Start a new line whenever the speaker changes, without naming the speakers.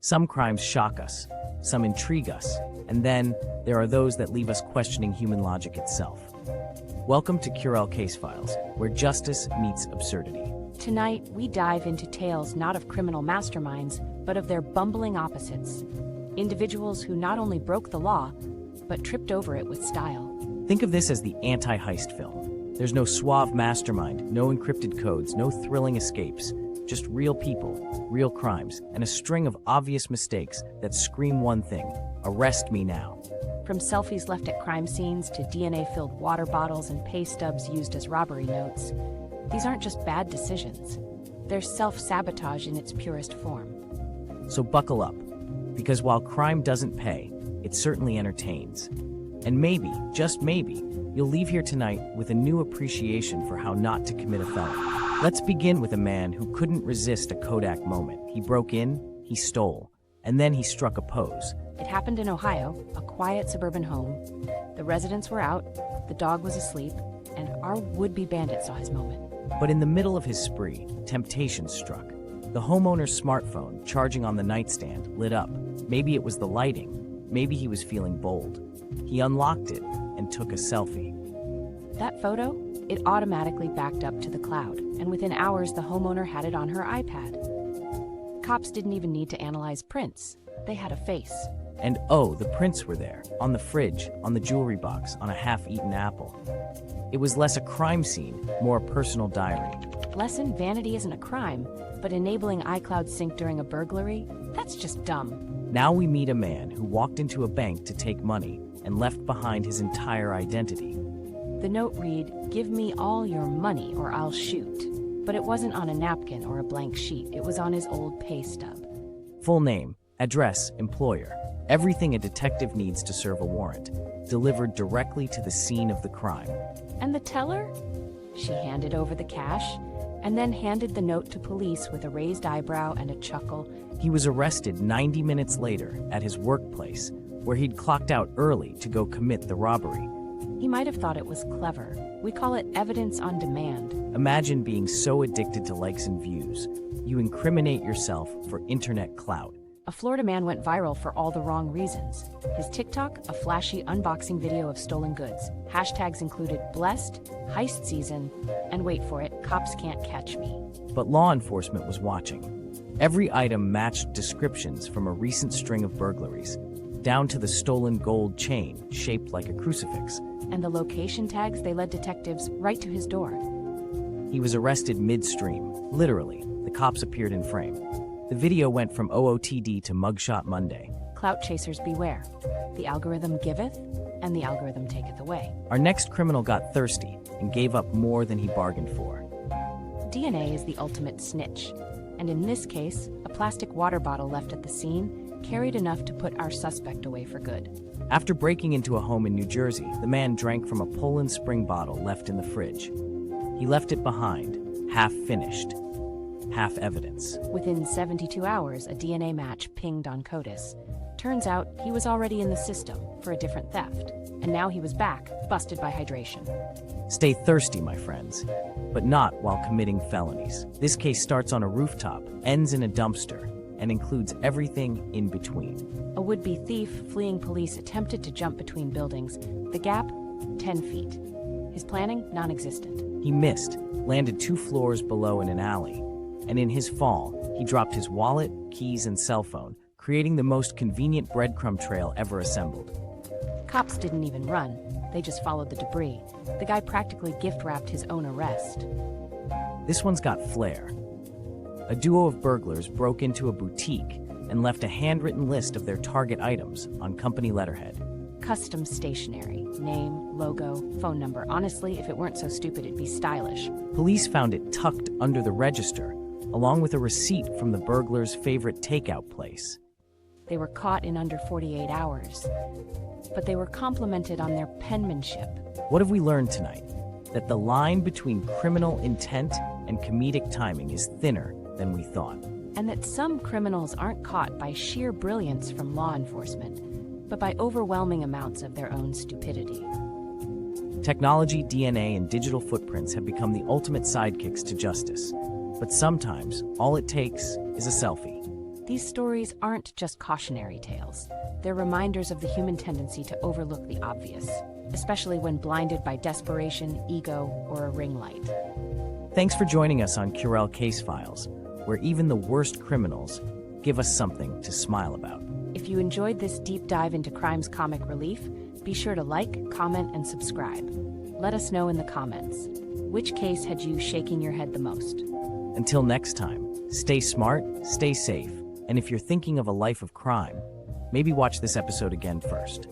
Some crimes shock us, some intrigue us, and then there are those that leave us questioning human logic itself. Welcome to Curell Case Files, where justice meets absurdity.
Tonight, we dive into tales not of criminal masterminds, but of their bumbling opposites. Individuals who not only broke the law, but tripped over it with style.
Think of this as the anti-heist film. There's no suave mastermind, no encrypted codes, no thrilling escapes. Just real people, real crimes, and a string of obvious mistakes that scream one thing: arrest me now.
From selfies left at crime scenes to DNA-filled water bottles and pay stubs used as robbery notes, these aren't just bad decisions. They're self-sabotage in its purest form.
So buckle up, because while crime doesn't pay, it certainly entertains. And maybe, just maybe, you'll leave here tonight with a new appreciation for how not to commit a felony. Let's begin with a man who couldn't resist a Kodak moment. He broke in, he stole, and then he struck a pose.
It happened in Ohio, a quiet suburban home. The residents were out, the dog was asleep, and our would-be bandit saw his moment.
But in the middle of his spree, temptation struck. The homeowner's smartphone, charging on the nightstand, lit up. Maybe it was the lighting, maybe he was feeling bold. He unlocked it and took a selfie.
That photo? It automatically backed up to the cloud, and within hours the homeowner had it on her iPad. Cops didn't even need to analyze prints. They had a face.
And oh, the prints were there, on the fridge, on the jewelry box, on a half-eaten apple. It was less a crime scene, more a personal diary.
Lesson: vanity isn't a crime, but enabling iCloud sync during a burglary? That's just dumb.
Now we meet a man who walked into a bank to take money and left behind his entire identity.
The note read, "Give me all your money or I'll shoot." But it wasn't on a napkin or a blank sheet. It was on his old pay stub.
Full name, address, employer. Everything a detective needs to serve a warrant, delivered directly to the scene of the crime.
And the teller? She handed over the cash and then handed the note to police with a raised eyebrow and a chuckle.
He was arrested 90 minutes later at his workplace, where he'd clocked out early to go commit the robbery.
He might have thought it was clever. We call it evidence on demand.
Imagine being so addicted to likes and views, you incriminate yourself for internet clout.
A Florida man went viral for all the wrong reasons. His TikTok, a flashy unboxing video of stolen goods. Hashtags included blessed, heist season, and wait for it, cops can't catch me.
But law enforcement was watching. Every item matched descriptions from a recent string of burglaries, down to the stolen gold chain shaped like a crucifix.
And the location tags, they led detectives right to his door.
He was arrested midstream, literally. The cops appeared in frame. The video went from OOTD to Mugshot Monday.
Clout chasers beware. The algorithm giveth, and the algorithm taketh away.
Our next criminal got thirsty and gave up more than he bargained for.
DNA is the ultimate snitch. And in this case, a plastic water bottle left at the scene carried enough to put our suspect away for good.
After breaking into a home in New Jersey, the man drank from a Poland Spring bottle left in the fridge. He left it behind, half finished, half evidence.
Within 72 hours, a DNA match pinged on CODIS. Turns out he was already in the system for a different theft, and now he was back, busted by hydration.
Stay thirsty, my friends, but not while committing felonies. This case starts on a rooftop, ends in a dumpster, and includes everything in between.
A would-be thief fleeing police attempted to jump between buildings. The gap, 10 feet. His planning, non-existent.
He missed, landed 2 floors below in an alley, and in his fall, he dropped his wallet, keys, and cell phone, creating the most convenient breadcrumb trail ever assembled.
Cops didn't even run. They just followed the debris. The guy practically gift-wrapped his own arrest.
This one's got flair. A duo of burglars broke into a boutique and left a handwritten list of their target items on company letterhead.
Custom stationery, name, logo, phone number. Honestly, if it weren't so stupid, it'd be stylish.
Police found it tucked under the register, along with a receipt from the burglar's favorite takeout place.
They were caught in under 48 hours, but they were complimented on their penmanship.
What have we learned tonight? That the line between criminal intent and comedic timing is thinner than we thought.
And that some criminals aren't caught by sheer brilliance from law enforcement, but by overwhelming amounts of their own stupidity.
Technology, DNA, and digital footprints have become the ultimate sidekicks to justice. But sometimes, all it takes is a selfie.
These stories aren't just cautionary tales. They're reminders of the human tendency to overlook the obvious, especially when blinded by desperation, ego, or a ring light.
Thanks for joining us on Curell Case Files, where even the worst criminals give us something to smile about.
If you enjoyed this deep dive into crime's comic relief, be sure to like, comment, and subscribe. Let us know in the comments. Which case had you shaking your head the most?
Until next time, stay smart, stay safe, and if you're thinking of a life of crime, maybe watch this episode again first.